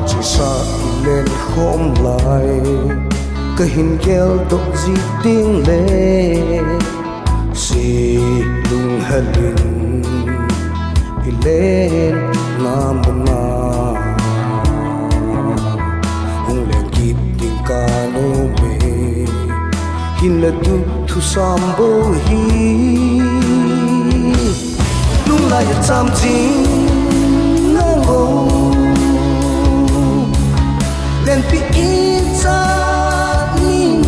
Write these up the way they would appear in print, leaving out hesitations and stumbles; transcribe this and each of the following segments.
chỉ sa lên khom lại cái hình kêu độc gì tiếng lệ si lung halin lên nam na hung lên kịp tiếng ca nô mê hin là tu thu sam bo hi lung lại chăm chính ngang ngô lên pi ít ra nín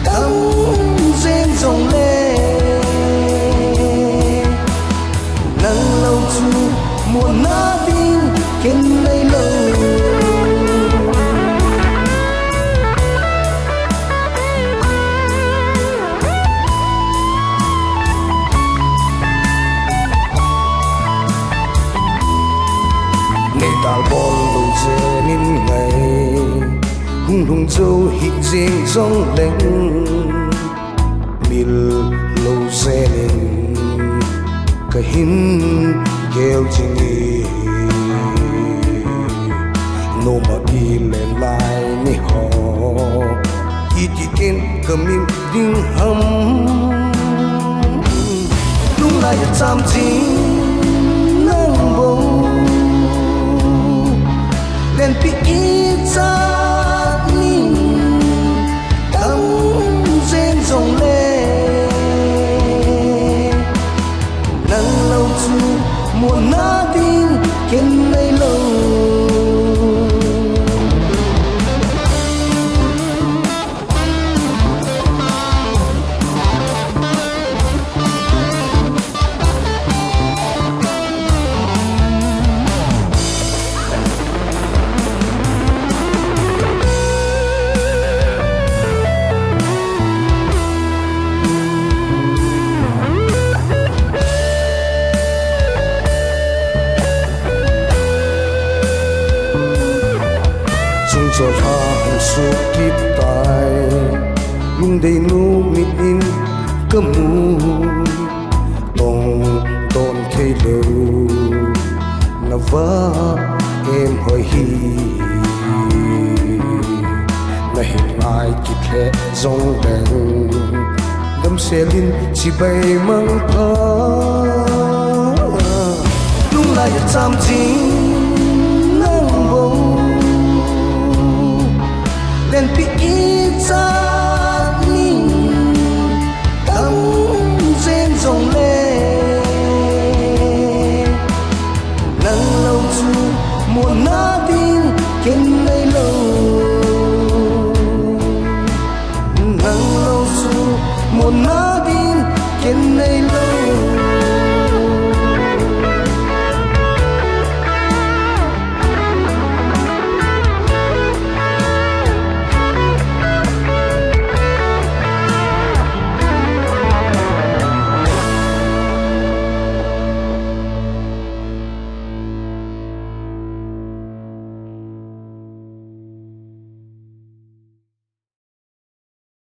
đắm dên dòng lệ nắng lâu chu mùa ná tin kênh lấy lâu đào bom bầu dê nín ngày hung hung dâu hít riêng trong lạnh mil lâu dê lên cái hin kêu chinh đi nô mà đi lên lại ni họ ít ít kiến cầm im đinh hầm lúc lại chăm chính nắng bông lên pi ít ra nín đắm dên dòng lệ nắng lâu chu mùa ná tin kênh lấy lâu cho thang suốt kiếp tai lung đầy nu mít in cơm mu tông tôn thay lâu là vợ em hơi hi là hình ai kịp lệ dòng đèn đâm xe linh chỉ bay mang ta lung lại chăm chính nắng bông lên pi ít ra